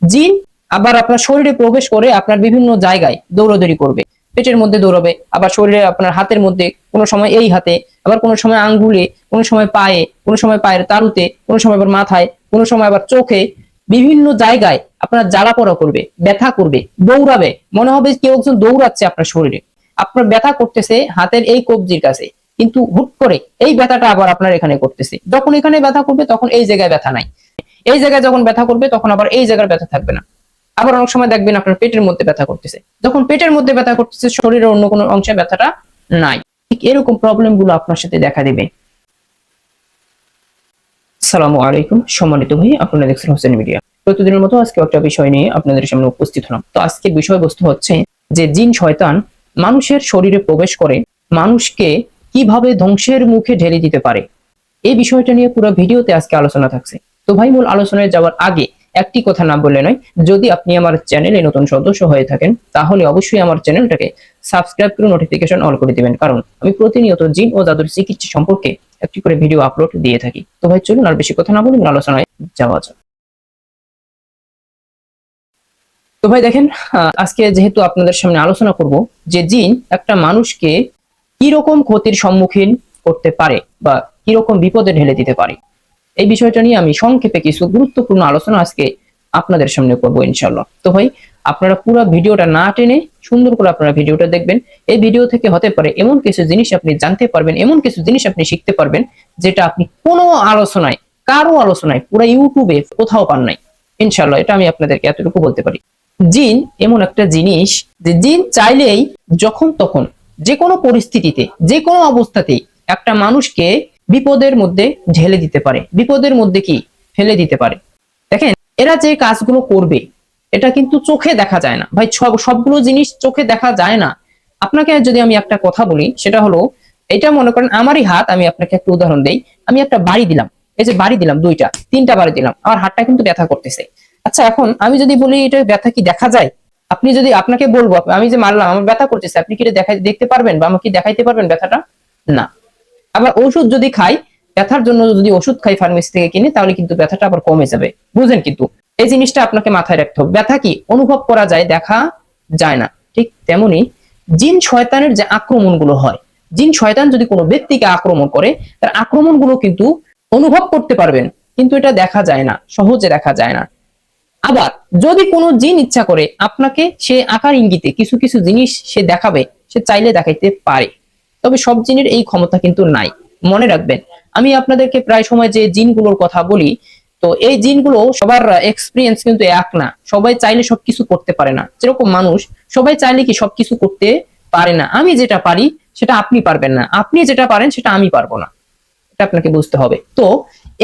জিন আবার আপনার শরীরে প্রবেশ করে আপনার বিভিন্ন জায়গায় দৌড়াদৌড়ি করবে, পেটের মধ্যে দৌড়াবে, আবার শরীরে আপনার হাতের মধ্যে, কোনো সময় এই হাতে, আবার কোনো সময় আঙ্গুলে, কোনো সময় পায়ে, কোনো সময় পায়ের তালুতে, কোনো সময় আবার মাথায়, কোনো সময় আবার চোখে, বিভিন্ন জায়গায় আপনার জ্বালা পোড়া করবে, ব্যথা করবে, দৌড়াবে, মনে হবে কেউ একজন দৌড়াচ্ছে আপনার শরীরে। আপনার ব্যথা করতেছে হাতের এই কবজির কাছে, কিন্তু হুট করে এই ব্যথাটা আবার আপনার এখানে করতেছে। যখন এখানে ব্যথা করবে তখন এই জায়গায় ব্যথা নাই, এই জায়গায় যখন ব্যথা করবে তখন আবার এই জায়গার ব্যথা থাকবে না। আবার অনেক সময় দেখবেন আপনার পেটের মধ্যে ব্যথা করতেছে, যখন পেটের মধ্যে ব্যথা করতেছে শরীরের অন্য কোনো অংশে ব্যথাটা নাই। ঠিক এরকম প্রবলেম গুলো আপনার সাথে দেখা দিবে। আসসালামু আলাইকুম, সম্মানিত ভাই, আপনারা দেখছেন হোসেন মিডিয়া। প্রতিদিনের মতো আজকে একটা বিষয় নিয়ে আপনাদের সামনে উপস্থিত হলাম। তো আজকের বিষয়বস্তু হচ্ছে যে জিন শয়তান মানুষের শরীরে প্রবেশ করে মানুষকে কিভাবে ধ্বংসের মুখে ঢেলে দিতে পারে, এই বিষয়টা নিয়ে পুরো ভিডিওতে আজকে আলোচনা থাকছে। তো ভাই, মূল আলোচনায় যাওয়ার আগে একটি কথা না বললে নয়, যদি আপনি আমার চ্যানেলে নতুন সদস্য হয়ে থাকেন তাহলে অবশ্যই আমার চ্যানেলটাকে সাবস্ক্রাইব করে নোটিফিকেশন অন করে দিবেন, কারণ আমি প্রতিনিয়ত জিন ও জাদুর চিকিৎসা সম্পর্কে একটি করে ভিডিও আপলোড দিয়ে থাকি। তো ভাই চলুন আর বেশি কথা না বলে আলোচনায় যাওয়া যাক। তো ভাই দেখেন, আজকে যেহেতু আপনাদের সামনে আলোচনা করব যে জিন একটা মানুষকে কি রকম ক্ষতির সম্মুখীন করতে পারে বা কি রকম বিপদে ঢেলে দিতে পারে, এই বিষয়টা নিয়ে আমি সংক্ষেপে কিছু গুরুত্বপূর্ণ আলোচনা আজকে আপনাদের সামনে করবো ইনশাআল্লাহ। তো ভাই, আপনারা পুরো ভিডিওটা না টেনে সুন্দর করে আপনারা ভিডিওটা দেখবেন। এই ভিডিও থেকে হতে পারে এমন কিছু জিনিস আপনি জানতে পারবেন, এমন কিছু জিনিস আপনি শিখতে পারবেন যেটা আপনি কোনো আলোচনায়, কারো আলোচনায়, পুরো ইউটিউবে কোথাও পান নাই ইনশাআল্লাহ। এটা আমি আপনাদেরকে এতটুকু বলতে পারি। জিন এমন একটা জিনিস যে জিন চাইলেই যখন তখন যে কোনো পরিস্থিতিতে, যে কোনো অবস্থাতেই একটা মানুষকে বিপদের মধ্যে ঢেলে দিতে পারে, বিপদের মধ্যে কি ফেলে দিতে পারে। দেখেন, এরা যে কাজগুলো করবে এটা কিন্তু চোখে দেখা যায় না ভাই, সবগুলো জিনিস চোখে দেখা যায় না। আপনাকে যদি আমি একটা কথা বলি, সেটা হলো, এটা মনে করেন আমারই হাত, আমি আপনাকে একটা উদাহরণ দেই। আমি একটা বাড়ি দিলাম, এই যে বাড়ি দিলাম, দুইটা তিনটা বাড়ি দিলাম, আমার হাতটা কিন্তু ব্যথা করতেছে। আচ্ছা, এখন আমি যদি বলি এটা ব্যথা কি দেখা যায়, আপনি যদি, আপনাকে বলবো আমি যে মারলাম আমার ব্যথা করতেছে, আপনি কি এটা দেখতে পারবেন বা আমাকে দেখাইতে পারবেন ব্যথাটা? না। আবার ওষুধ যদি খাই, ব্যথার জন্য যদি ওষুধ খাই ফার্মেসি থেকে কিনে, তাহলে কিন্তু ব্যথাটা আবার কমে যাবে, বুঝেন? কিন্তু এই জিনিসটা আপনাকে মাথায় রাখতে হবে, ব্যথা কি অনুভব করা যায়, দেখা যায় না। ঠিক তেমনি জিন শয়তানের যে আক্রমণগুলো হয়, জিন শয়তান যদি কোনো ব্যক্তিকে আক্রমণ করে, তার আক্রমণগুলো কিন্তু অনুভব করতে পারবেন, কিন্তু এটা দেখা যায় না, সহজে দেখা যায় না। আবার যদি কোনো জিন ইচ্ছা করে আপনাকে, সে আকার ইঙ্গিতে কিছু কিছু জিনিস সে দেখাবে, সে চাইলে দেখাইতে পারে, তবে সব জিনের এই ক্ষমতা কিন্তু নাই। মনে রাখবেন, আমি আপনাদেরকে প্রায় সময় যে জিনগুলোর কথা বলি, তো এই জিনগুলো সবার এক্সপিরিয়েন্স কিন্তু এক না, সবাই চাইলে সবকিছু করতে পারে না। যেরকম মানুষ সবাই চাইলে কি সবকিছু করতে পারে না। আমি যেটা পারি সেটা আপনি পারবেন না, আপনি যেটা পারেন সেটা আমি পারবো না, এটা আপনাকে বুঝতে হবে। তো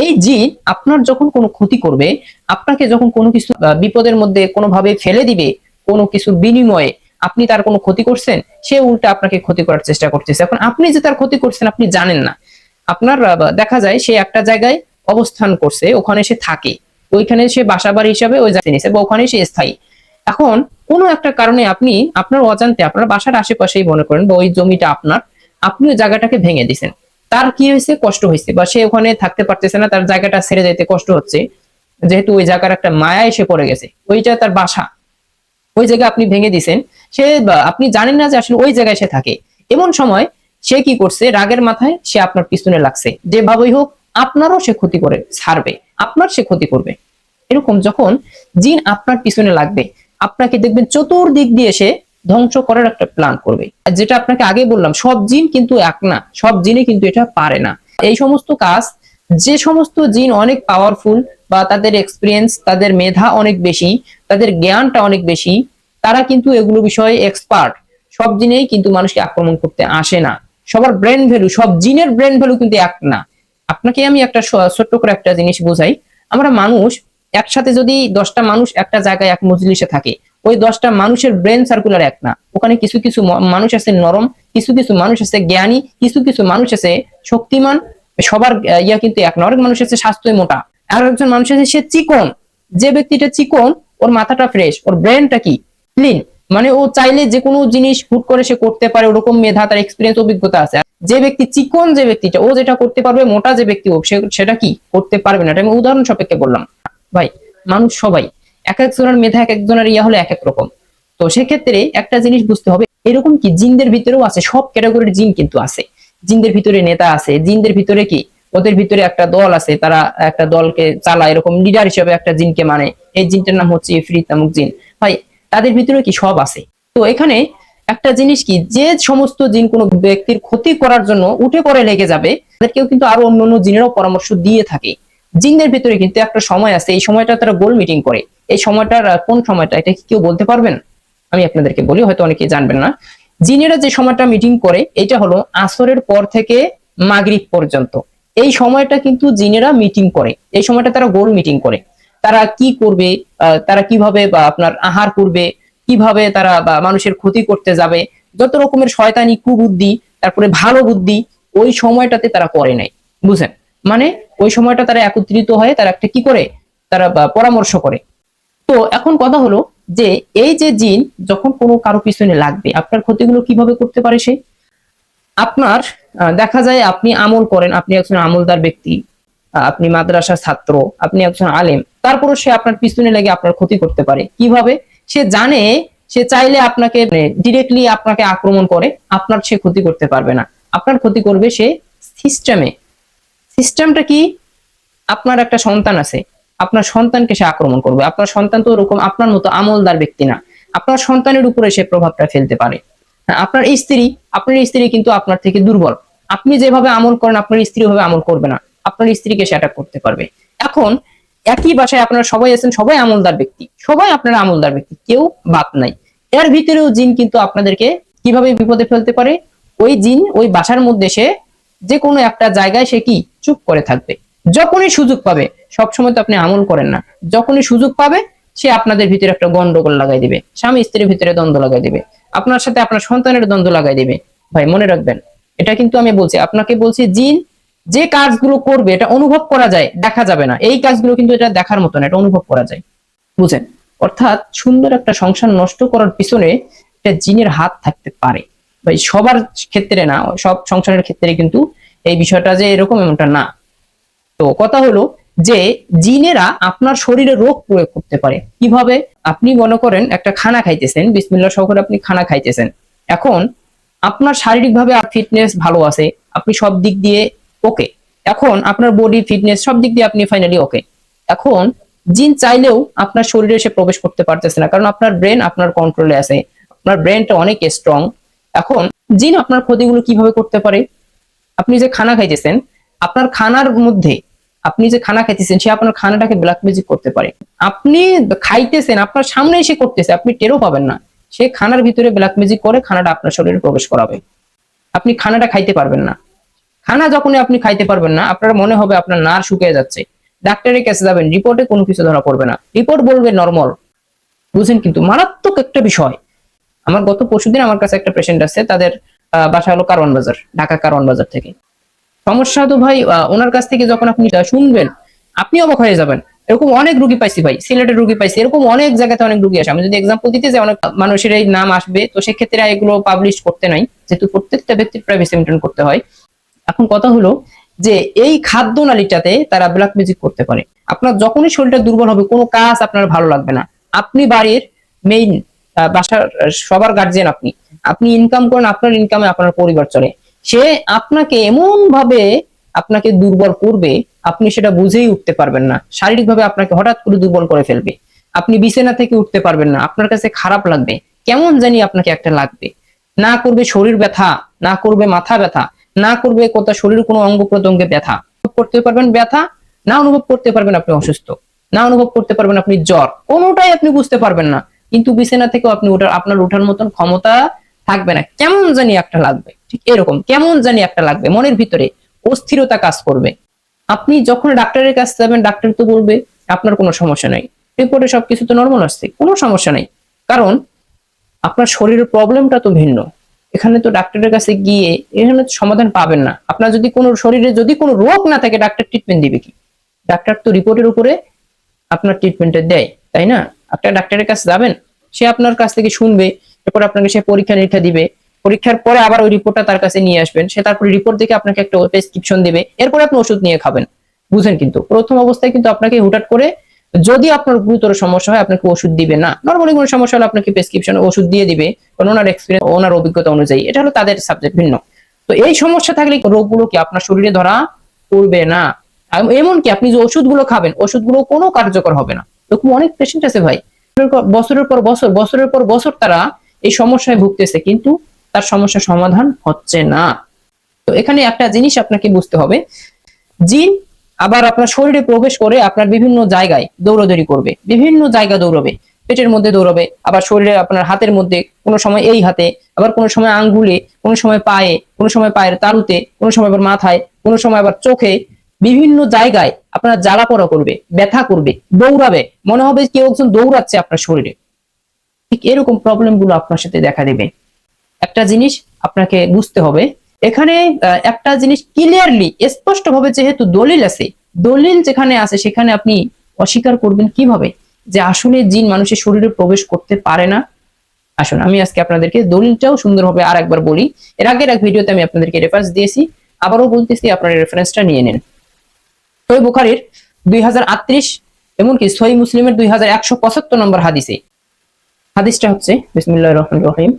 এই জিন আপনার যখন কোনো ক্ষতি করবে, আপনাকে যখন কোনো কিছু বিপদের মধ্যে কোনোভাবে ফেলে দিবে, কোনো কিছুর বিনিময়ে আপনি তার কোনো ক্ষতি করছেন, সে উল্টা আপনাকে ক্ষতি করার চেষ্টা করতেছে। এখন আপনি যে তার ক্ষতি করছেন আপনি জানেন না। আপনার দেখা যায় সে একটা জায়গায় অবস্থান করছে, ওখানে সে থাকে, ওইখানে সে বাসাবাড়ি হিসাবে ওই জায়গায় নিছে বা ওখানে সে স্থায়ী। এখন কোনো একটা কারণে আপনি আপনার অজান্তে আপনার বাসার আশেপাশেই মনে করেন বা ওই জমিটা আপনার, আপনি ওই জায়গাটাকে ভেঙে দিছেন। তার কি হয়েছে, কষ্ট হয়েছে, বা সে ওখানে থাকতে পারতেছে না, তার জায়গাটা ছেড়ে যেতে কষ্ট হচ্ছে, যেহেতু ওই জায়গার একটা মায়া এসে পড়ে গেছে, ওইটা তার বাসা, ওই জায়গা আপনি ভেঙে দিছেন। সে, আপনি জানেন না যে আসলে ওই জায়গায় সে থাকে। এমন সময় সে কি করছে, রাগের মাথায় সে আপনার পিছনে লাগছে, যেভাবেই হোক আপনারও সে ক্ষতি করে ছাড়বে, আপনার সে ক্ষতি করবে। এরকম যখন জিন আপনার পিছনে লাগবে, আপনাকে দেখবেন চতুর্দিক দিয়ে সে ধ্বংস করার একটা প্ল্যান করবে। যেটা আপনাকে আগে বললাম, সব জিন কিন্তু এক না, সব জিনে কিন্তু এটা পারে না এই সমস্ত কাজ। যে সমস্ত জিন অনেক পাওয়ারফুল বা তাদের এক্সপিরিয়েন্স, তাদের মেধা অনেক বেশি, তাদের জ্ঞানটা অনেক বেশি, তারা কিন্তু এগুলো বিষয়ে এক্সপার্ট। সব জিনেই কিন্তু মানুষকে আক্রমণ করতে আসে না। সবার ব্রেন ভ্যালু, সব জিনের ব্রেন ভ্যালু কিন্তু এক না। আপনাকে আমি একটা ছোট্ট করে একটা জিনিস বোঝাই। আমরা মানুষ, একসাথে যদি 10টা মানুষ একটা জায়গায় এক মজলিসে থাকে, ওই 10টা মানুষের ব্রেন সার্কুলার এক না। ওখানে কিছু কিছু মানুষ আছে নরম, কিছু কিছু মানুষ আছে জ্ঞানী, কিছু কিছু মানুষ আছে শক্তিমান। সবার ইয়া কিন্তু এক না। অনেক মানুষ আছে স্বাস্থ্যই মোটা, আর একজন মানুষ আছে সে চিকন। যে ব্যক্তিটা চিকন, ওর মাথাটা ফ্রেশ, ওর ব্রেনটা কি ক্লিন, মানে ও চাইলে যে কোনো জিনিস হুট করে সে করতে পারে, ওরকম মেধা, তার এক্সপিরিয়েন্স, অভিজ্ঞতা আছে। যে ব্যক্তি চিকন, যে ব্যক্তিটা, ও যেটা করতে পারবে, মোটা যে ব্যক্তি হোক সেটা কি করতে পারবে না। এটা আমি উদাহরণ সাপেক্ষে বললাম ভাই। মানুষ সবাই এক একজনের মেধা এক একজনের ইয়া হলো এক এক রকম। তো সেক্ষেত্রে একটা জিনিস বুঝতে হবে, এরকম কি জিনদের ভিতরেও আছে, সব ক্যাটাগরির জিন কিন্তু আছে। জিনদের ভিতরে নেতা আছে, জিনদের ভিতরে কি ওদের ভিতরে একটা দল আছে, তারা একটা দলকে চালায়, এরকম লিডার হিসেবে একটা জিনকে মানে, এই জিনটার নাম হচ্ছে ইফরিত নামক জিন। ভাই তাদের ভিতরে কি সব আছে। তো এখানে একটা জিনিস কি, যে সমস্ত জিন কোনো ব্যক্তির ক্ষতি করার জন্য উঠে পড়ে লেগে যাবে, তাদেরকেও কিন্তু আরো অন্যান্য জিনেরও পরামর্শ দিয়ে থাকে। জিনদের ভিতরে কিন্তু একটা সময় আছে, এই সময়টা তারা গোল মিটিং করে। এই সময়টার কোন সময়টা, এটা কি কেউ বলতে পারবেন? আমি আপনাদেরকে বলি, হয়তো অনেকে জানবেন না। জিনেরা যে সময়টা মিটিং করে এটা হলো আসরের পর থেকে মাগরিব পর্যন্ত। এই সময়টা কিন্তু জিনেরা মিটিং করে, এই সময়টা তারা গোল মিটিং করে। তারা কি করবে, তারা কিভাবে বা আপনার আহার করবে, কিভাবে তারা বা মানুষের ক্ষতি করতে যাবে, যত রকমের শয়তানি কুবুদ্ধি, তারপরে ভালো বুদ্ধি ওই সময়টাতে তারা করে নাই। বুঝেন? মানে ওই সময়টা তারা একত্রিত হয়ে তারা একটা কি করে, তারা পরামর্শ করে। তো এখন কথা হলো যে এই যে জিন যখন কোনো কারো পিছনে লাগবে, আপনার ক্ষতিগুলো কিভাবে করতে পারে সে। আপনার দেখা যায় আপনি আমল করেন, আপনি একজন আমলদার ব্যক্তি, আপনি মাদ্রাসার ছাত্র, আপনি একজন আলেম, তারপরও সে আপনার পিছনে লেগে আপনার ক্ষতি করতে পারে। কিভাবে? সে জানে, সে চাইলে আপনাকে ডিরেক্টলি আপনাকে আক্রমণ করে, আপনার সে ক্ষতি করতে পারবে না। আপনার ক্ষতি করবে সে সিস্টেমে। সিস্টেমটা কি? আপনার একটা সন্তান আছে, আপনার সন্তানকে সে আক্রমণ করবে। আপনার সন্তান তো ওরকম আপনার মতো আমলদার ব্যক্তি না, আপনার সন্তানের উপরে সে প্রভাবটা ফেলতে পারে। হ্যাঁ, আপনার স্ত্রী কিন্তু আপনার থেকে দুর্বল। আপনি যেভাবে আমল করেন আপনার স্ত্রী ভাবে আমল করবে না, আপনার স্ত্রীকে সে অ্যাটাক করতে পারবে। এখন একই বাসায় আপনারা সবাই আছেন, সবাই আমলদার ব্যক্তি, সবাই আপনারা আমলদার ব্যক্তি, কেউ বাদ নাই। এর ভিতরেও জিন কিন্তু আপনাদেরকে কিভাবে বিপদে ফেলতে পারে। ওই জিন ওই বাসার মধ্যে সে যে কোনো একটা জায়গায় সে কি চুপ করে থাকবে, যখনই সুযোগ পাবে। সবসময় তো আপনি আমল করেন না, যখনই সুযোগ পাবে সে আপনাদের ভিতরে একটা গন্ডগোল লাগাই দিবে, স্বামী স্ত্রীর ভিতরে দ্বন্দ্ব লাগাই দিবে, আপনার সাথে আপনার সন্তানের দ্বন্দ্ব লাগাই দিবে। ভাই মনে রাখবেন, এটা কিন্তু আমি বলছি আপনাকে, বলছি জিন যে কাজগুলো করবে এটা অনুভব করা যায়, দেখা যাবে না। এই কাজগুলো কিন্তু এটা দেখার মতো না, এটা অনুভব করা যায়। বুঝেন? অর্থাৎ সুন্দর একটা সংসার নষ্ট করার পিছনে একটা জিনের হাত থাকতে পারে। ভাই সবার ক্ষেত্রে না, সব সংসারের ক্ষেত্রে কিন্তু এই বিষয়টা যে এরকম এমনটা না। তো কথা হলো যে জিনেরা আপনার শরীরে রোগ প্রয়োগ করতে পারে। কিভাবে? আপনি মনে করেন একটা খানা খাইতেছেন, বিসমিল্লাহ সহকারে আপনি খানা খাইতেছেন, এখন আপনার শারীরিকভাবে ফিটনেস ভালো আছে, আপনি সব দিক দিয়ে ওকে, এখন আপনার বডি ফিটনেস সব দিক দিয়ে আপনি ফাইনালি ওকে। এখন জিন চাইলেও আপনার শরীরে এসে প্রবেশ করতে পারতেছে না, কারণ আপনার ব্রেন আপনার কন্ট্রোলে আছে, আপনার ব্রেনটা অনেক স্ট্রং। এখন জিন আপনার ক্ষতিগুলো কিভাবে করতে পারে? আপনি যে খানা খাইতেছেন, আপনার খানার মধ্যে, আপনি যে খানা খাইতেছেন সে আপনার খানাটাকে ব্ল্যাক ম্যাজিক করতে পারে। আপনি খাইতেছেন, আপনার সামনে এসে করতেছে, আপনি টেরও পাবেন না, সে খানার ভিতরে ব্ল্যাক ম্যাজিক করে খানাটা আপনার শরীরে প্রবেশ করাবে। আপনি খানাটা খাইতে পারবেন না। খানা যখনই আপনি খাইতে পারবেন না, আপনার মনে হবে আপনার নার শুকিয়ে যাচ্ছে, ডাক্তারের কাছে যাবেন, রিপোর্টে কোনো কিছু ধরা পড়বে না, রিপোর্ট বলবে নরমাল। বুঝেন? কিন্তু মারাত্মক একটা বিষয়। আমার গত পরশুদিন আমার কাছে একটা পেশেন্ট আছে, তাদের বাসা হলো কারওয়ান বাজার, ঢাকা কারওয়ান বাজার থেকে। সমস্যা তো ভাই ওনার কাছ থেকে যখন আপনি শুনবেন আপনি অবাক হয়ে যাবেন। এরকম অনেক রুগী পাইছি ভাই, সিলেটের রুগী পাইছি, এরকম অনেক জায়গাতে অনেক রুগী আসে। আমি যদি এক্সাম্পল দিতে যাই অনেক মানুষের এই নাম আসবে, তো সেক্ষেত্রে এগুলো পাবলিশ করতে নাই, যেহেতু প্রত্যেকটা ব্যক্তির প্রাইভেসি মেনটেন করতে হয়। এখন কথা হলো যে এই খাদ্য নালীটাতে তারা ব্ল্যাক ম্যাজিক করতে পারে। আপনার যখনই শরীরটা দুর্বল হবে, কোনো কাজ আপনার ভালো লাগবে না, আপনি বাড়ির মেইন, বাসার সবার গার্জিয়ান, আপনি আপনি ইনকাম করেন, আপনার ইনকামে আপনার পরিবার চলে, সে আপনাকে এমন ভাবে আপনাকে দুর্বল করবে, আপনি সেটা বুঝেই উঠতে পারবেন না। শারীরিকভাবে আপনাকে হঠাৎ করে দুর্বল করে ফেলবে, আপনি বিছানা থেকে উঠতে পারবেন না, আপনার কাছে খারাপ লাগবে, কেমন জানি আপনাকে একটা লাগবে। না করবে শরীর ব্যথা, না করবে মাথা ব্যথা, না করবে কোথাও শরীরের কোনো অঙ্গ প্রত্যঙ্গে ব্যথা করতে পারবেন, ব্যথা না অনুভব করতে পারবেন, আপনি অসুস্থ না অনুভব করতে পারবেন, আপনি জ্বর, কোনোটাই আপনি বুঝতে পারবেন না। কিন্তু বিছানা থেকেও আপনি আপনার ওঠার মতন ক্ষমতা থাকবে না, কেমন জানি একটা লাগবে। ঠিক এরকম কেমন জানি একটা লাগবে, মনের ভিতরে অস্থিরতা কাজ করবে। আপনি যখন ডাক্তারের কাছে যাবেন, ডাক্তার তো বলবে আপনার কোনো সমস্যা নাই, রিপোর্টে সবকিছু তো নর্মাল আসছে, কোনো সমস্যা নাই। কারণ আপনার শরীরের প্রবলেমটা তো ভিন্ন। এখানে তো ডাক্তারের কাছে গিয়ে এখানে সমাধান পাবেন না। আপনার যদি কোনো শরীরে যদি কোনো রোগ না থাকে, ডাক্তার ট্রিটমেন্ট দিবে কি? ডাক্তার তো রিপোর্টের উপরে আপনার ট্রিটমেন্টটা দেয়, তাই না? আপনার ডাক্তারের কাছে যাবেন, সে আপনার কাছ থেকে শুনবে, এরপর আপনাকে সে পরীক্ষা নিরীক্ষা দিবে, পরীক্ষার পরে আবার ওই রিপোর্টটা তার কাছে নিয়ে আসবেন, সে তারপরে রিপোর্ট দেখে আপনাকে একটা প্রেসক্রিপশন দিবে, এরপর আপনি ওষুধ নিয়ে খাবেন। বুঝেন? কিন্তু প্রথম অবস্থায় কিন্তু আপনাকে হুটহাট করে যদি আপনার গুরুতর সমস্যা হয় আপনাকে ওষুধ দিবে না। নরমালি কোনো সমস্যা হলে আপনাকে প্রেসক্রিপশনে ওষুধ দিয়ে দিবে, কারণ ওনার এক্সপিরিয়েন্স, ওনার অভিজ্ঞতা অনুযায়ী, এটা হলো তাদের সাবজেক্ট ভিন্ন। তো এই সমস্যা থাকলে রোগগুলো কি আপনার শরীরে ধরা পড়বে না। এমনকি আপনি যে ওষুধগুলো খাবেন, ওষুধগুলো কোনো কার্যকর হবে না। এরকম অনেক পেশেন্ট আছে ভাই, বছরের পর বছর, বছরের পর বছর তারা এই সমস্যায় ভুগতেছে, কিন্তু তার সমস্যার সমাধান হচ্ছে না। তো এখানে একটা জিনিস আপনাকে বুঝতে হবে, জিন আবার আপনার শরীরে প্রবেশ করে আপনার বিভিন্ন জায়গায় দৌড়াদৌড়ি করবে, বিভিন্ন জায়গা দৌড়াবে, পেটের মধ্যে দৌড়াবে, আবার শরীরে আপনার হাতের মধ্যে, কোনো সময় এই হাতে, আবার কোনো সময় আঙ্গুলে, কোনো সময় পায়ে, কোনো সময় পায়ের তালুতে, কোনো সময় আবার মাথায়, কোনো সময় আবার চোখে, বিভিন্ন জায়গায় আপনার জ্বালা পোড়া করবে, ব্যথা করবে, দৌড়াবে, মনে হবে কেউ একজন দৌড়াচ্ছে আপনার শরীরে। ঠিক এরকম প্রবলেম গুলো আপনার সাথে দেখা দেবে। একটা জিনিস আপনাকে বুঝতে হবে, এখানে একটা জিনিস ক্লিয়ারলি স্পষ্ট ভাবে, যেহেতু দলিল আছে, দলিল যেখানে আছে সেখানে আপনি অস্বীকার করবেন কিভাবে যে আসলে জিন মানুষের শরীরে প্রবেশ করতে পারে না? আসুন আমি আজকে আপনাদেরকে দলিলটাও সুন্দরভাবে আর একবার বলি। এর আগের এক ভিডিওতে আমি আপনাদেরকে রেফারেন্স দিয়েছি, আবারও বলতেছি, আপনারা রেফারেন্সটা নিয়ে নেন। সহিহ বুখারীর 2038, এমনকি সহিহ মুসলিমের 2175 নম্বর হাদিসে, হাদিসটা হচ্ছে, বিসমিল্লাহির রহমানির রহিম,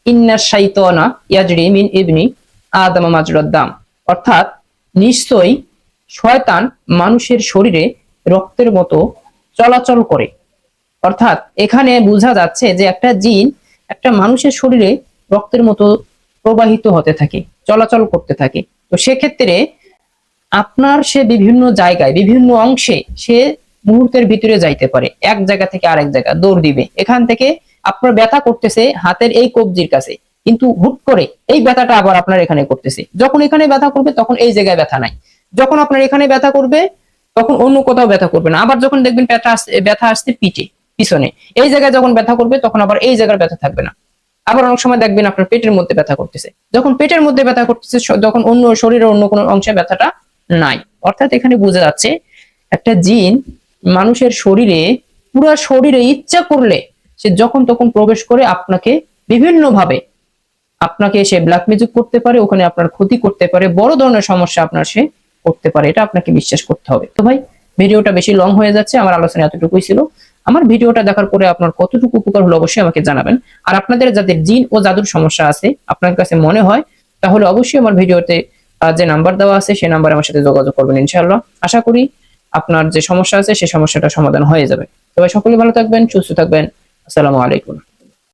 ইন্নাশ শাইতানা ইয়াজরি মিন ইবনি আদম মাজরাদ দাম, অর্থাৎ নিশ্চয়ই শয়তান মানুষের শরীরে রক্তের মতো চলাচল করে। অর্থাৎ এখানে বোঝা যাচ্ছে যে একটা জিন একটা মানুষের শরীরে রক্তের মতো প্রবাহিত হতে থাকে, চলাচল করতে থাকে। তো সেক্ষেত্রে আপনার সে বিভিন্ন জায়গায়, বিভিন্ন অংশে সে মুহূর্তের ভিতরে যাইতে পারে, এক জায়গা থেকে আরেক জায়গা দৌড় দিবে। এখান থেকে আপনার ব্যথা করতেছে হাতের এই কবজির কাছে, কিন্তু হুট করে এই ব্যথাটা আবার আপনার এখানে করতেছে। যখন এখানে ব্যথা করবে তখন এই জায়গায় ব্যথা নাই, যখন আপনার এখানে ব্যথা করবে তখন অন্য কোথাও ব্যথা করবে না। আবার যখন দেখবেন ব্যথা আসছে পিঠে, পিছনে, এই জায়গায় যখন ব্যথা করবে তখন আবার এই জায়গার ব্যথা থাকবে না। আবার অনেক সময় দেখবেন আপনার পেটের মধ্যে ব্যথা করতেছে, যখন পেটের মধ্যে ব্যথা করতেছে তখন অন্য শরীরের অন্য কোনো অংশে ব্যথাটা নাই। অর্থাৎ এখানে বোঝা যাচ্ছে একটা জিন মানুষের শরীরে, পুরো শরীরে ইচ্ছা করলে সে যখন তখন প্রবেশ করে আপনাকে বিভিন্ন ভাবে, আপনাকে সে ব্ল্যাক ম্যাজিক করতে পারে, ওখানে আপনার ক্ষতি করতে পারে, বড় ধরনের সমস্যা আপনার সে করতে পারে। এটা আপনাকে বিশ্বাস করতে হবে। তো ভাই ভিডিওটা বেশি লং হয়ে যাচ্ছে, আমার আলোচনা এতটুকুই ছিল। আমার ভিডিওটা দেখার পরে আপনার কতটুকু উপকার হলো অবশ্যই আমাকে জানাবেন। আর আপনাদের যাদের জিন ও জাদুর সমস্যা আছে আপনার কাছে মনে হয়, তাহলে অবশ্যই আমার ভিডিওতে যে নাম্বার দেওয়া আছে সেই নাম্বারে আমার সাথে যোগাযোগ করবেন। ইনশাআল্লাহ আশা করি আপনার যে সমস্যা আছে সেই সমস্যাটা সমাধান হয়ে যাবে। সবাই সকলে ভালো থাকবেন, সুস্থ থাকবেন। আসসালামু আলাইকুম।